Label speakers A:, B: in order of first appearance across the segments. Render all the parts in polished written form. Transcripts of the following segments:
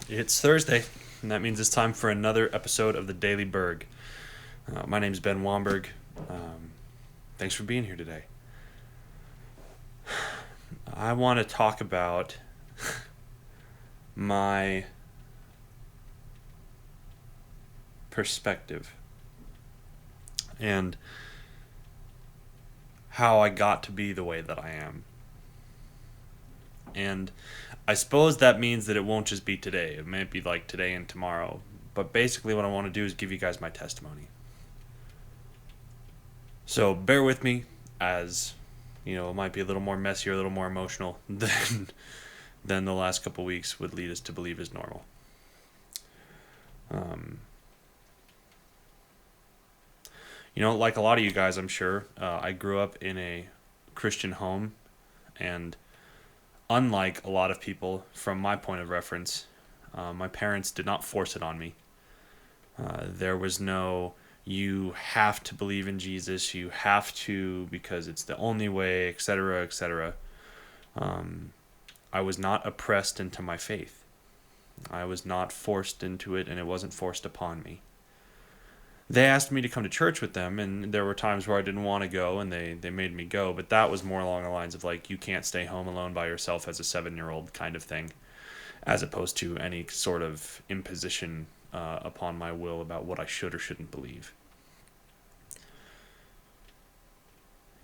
A: It's Thursday, and that means it's time for another episode of the Daily Berg. My name's Ben Womberg. Thanks for being here today. I want to talk about my perspective and how I got to be the way that I am. And I suppose that means that it won't just be today. It might be like today and tomorrow. But basically, what I want to do is give you guys my testimony. So bear with me, as it might be a little more messy or a little more emotional than the last couple weeks would lead us to believe is normal. Um, like a lot of you guys, I'm sure, I grew up in a Christian home, and unlike a lot of people, from my point of reference, my parents did not force it on me. There was no, you have to believe in Jesus, you have to because it's the only way, etc., etc. I was not oppressed into my faith. I was not forced into it, and it wasn't forced upon me. They asked me to come to church with them, and there were times where I didn't want to go, and they made me go, but that was more along the lines of like, you can't stay home alone by yourself as a 7-year-old kind of thing, as opposed to any sort of imposition upon my will about what I should or shouldn't believe.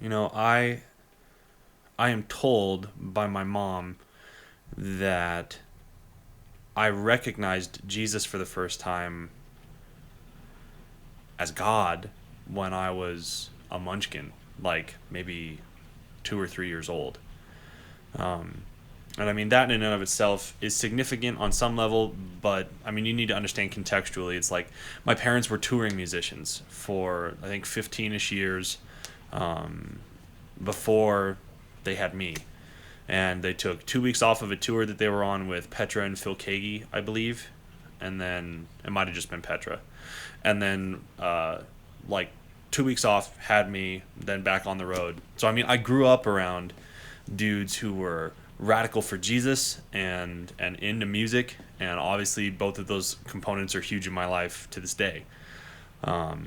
A: I am told by my mom that I recognized Jesus for the first time as God when I was a munchkin, like maybe 2 or 3 years old. And I mean, that in and of itself is significant on some level, but I mean, you need to understand contextually. It's like my parents were touring musicians for, I think, 15-ish years before they had me. And they took 2 weeks off of a tour that they were on with Petra and Phil Kagi, I believe. And then it might have just been Petra. And then, like, 2 weeks off, had me, then back on the road. So, I mean, I grew up around dudes who were radical for Jesus and into music. And obviously, both of those components are huge in my life to this day. But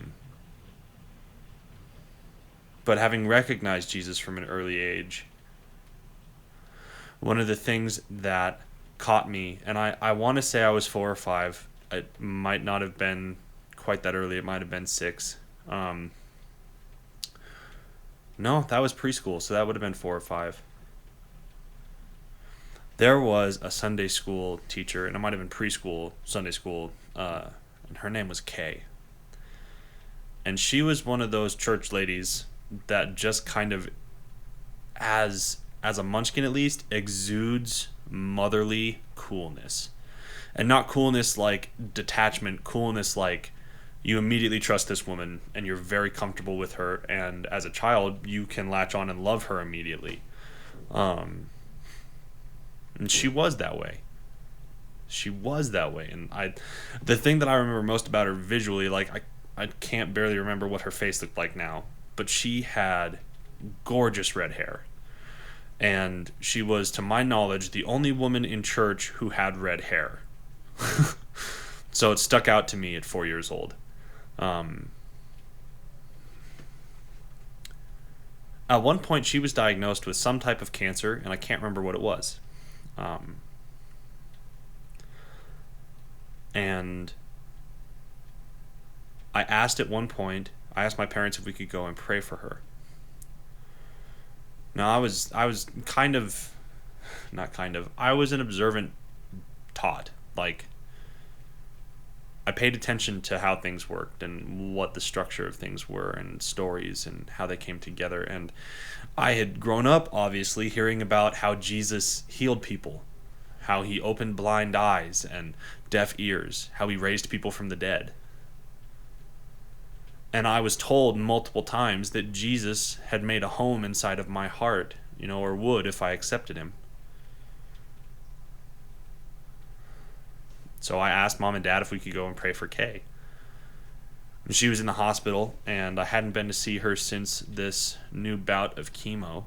A: having recognized Jesus from an early age, one of the things that caught me, and I want to say I was 4 or 5. It might not have been quite that early. It might have been 6. No, that was preschool, so that would have been 4 or 5. There was a Sunday school teacher, and it might have been preschool, Sunday school, and her name was Kay. And she was one of those church ladies that just kind of, as a munchkin at least, exudes motherly coolness. And not coolness like detachment, coolness like you immediately trust this woman and you're very comfortable with her, and as a child you can latch on and love her immediately. And she was that way. And the thing that I remember most about her visually, like I can't barely remember what her face looked like now, but she had gorgeous red hair. And she was, to my knowledge, the only woman in church who had red hair. So it stuck out to me at 4 years old. At one point, she was diagnosed with some type of cancer, and I can't remember what it was. And I asked my parents if we could go and pray for her. Now, I was I was an observant tot. Like, I paid attention to how things worked and what the structure of things were and stories and how they came together. And I had grown up, obviously, hearing about how Jesus healed people, how he opened blind eyes and deaf ears, how he raised people from the dead. And I was told multiple times that Jesus had made a home inside of my heart, or would if I accepted him. So I asked Mom and Dad if we could go and pray for Kay. And she was in the hospital, and I hadn't been to see her since this new bout of chemo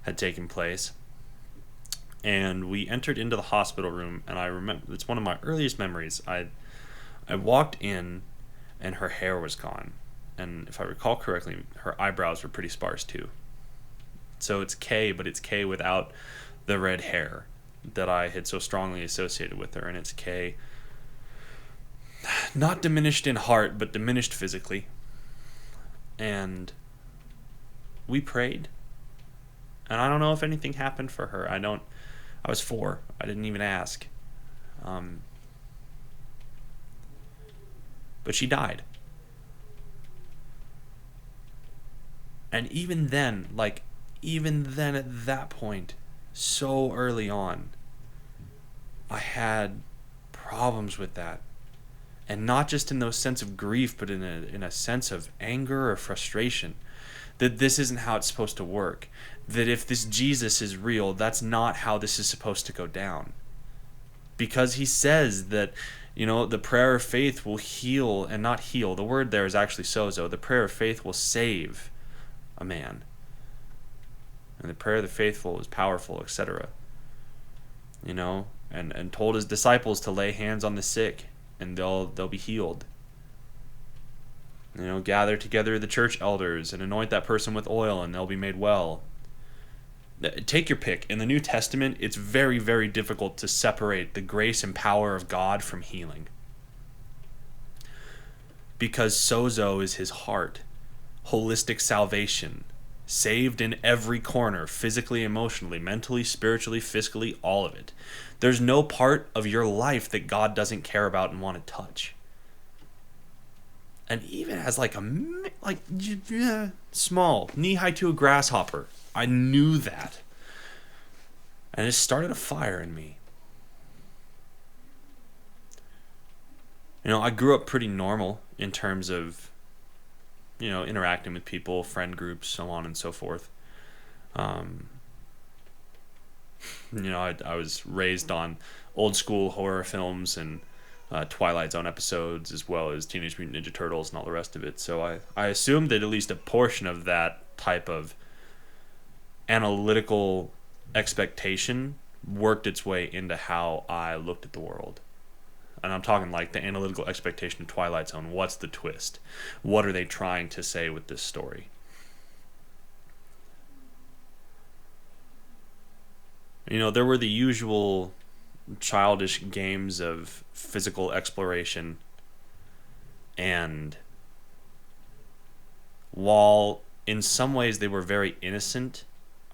A: had taken place. And we entered into the hospital room, and I remember it's one of my earliest memories. I walked in, and her hair was gone, and if I recall correctly, her eyebrows were pretty sparse too. So it's Kay, but it's Kay without the red hair that I had so strongly associated with her, and it's Kay not diminished in heart, but diminished physically. And we prayed, and I don't know if anything happened for her. I was 4. I didn't even ask. But she died. And even then at that point, so early on, I had problems with that. And not just in those sense of grief, but in a sense of anger or frustration. That this isn't how it's supposed to work. That if this Jesus is real, that's not how this is supposed to go down. Because he says that, the prayer of faith will heal, and not heal. The word there is actually sozo. The prayer of faith will save a man. And the prayer of the faithful is powerful, etc. And told his disciples to lay hands on the sick, and they'll be healed. Gather together the church elders and anoint that person with oil, and they'll be made well. Take your pick. In the New Testament, it's very, very difficult to separate the grace and power of God from healing. Because sozo is his heart. Holistic salvation. Saved in every corner, physically, emotionally, mentally, spiritually, fiscally, all of it. There's no part of your life that God doesn't care about and want to touch. And even as small, knee-high to a grasshopper, I knew that. And it started a fire in me. I grew up pretty normal in terms of, interacting with people, friend groups, so on and so forth. I was raised on old school horror films and Twilight Zone episodes, as well as Teenage Mutant Ninja Turtles and all the rest of it. So I assumed that at least a portion of that type of analytical expectation worked its way into how I looked at the world. And I'm talking like the analytical expectation of Twilight Zone. What's the twist? What are they trying to say with this story? There were the usual childish games of physical exploration, and while in some ways they were very innocent,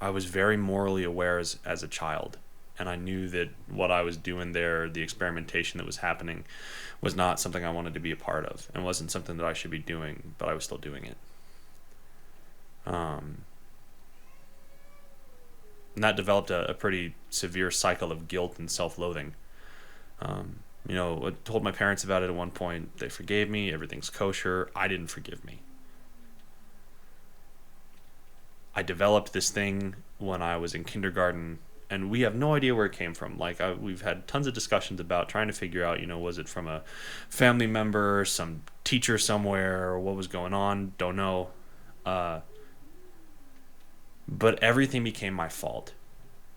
A: I was very morally aware as a child, and I knew that what I was doing there, the experimentation that was happening, was not something I wanted to be a part of, and wasn't something that I should be doing, but I was still doing it. And that developed a pretty severe cycle of guilt and self-loathing. I told my parents about it at one point. They forgave me. Everything's kosher. I didn't forgive me. I developed this thing when I was in kindergarten, and we have no idea where it came from. We've had tons of discussions about trying to figure out, was it from a family member, some teacher somewhere, or what was going on? Don't know. But everything became my fault.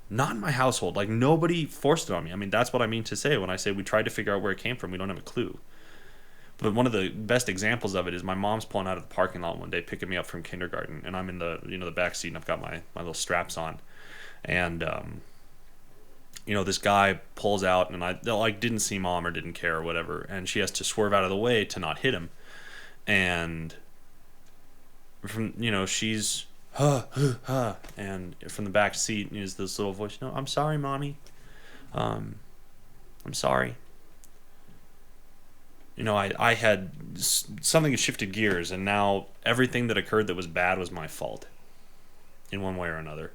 A: Not in my household. Nobody forced it on me. That's what I mean to say when I say we tried to figure out where it came from. We don't have a clue. But one of the best examples of it is my mom's pulling out of the parking lot one day, picking me up from kindergarten, and I'm in the the back seat, and I've got my little straps on, and this guy pulls out, and I didn't see mom or didn't care or whatever, and she has to swerve out of the way to not hit him, and from she's and from the back seat is this little voice, I'm sorry, mommy, I'm sorry. I had something shifted gears, and now everything that occurred that was bad was my fault in one way or another.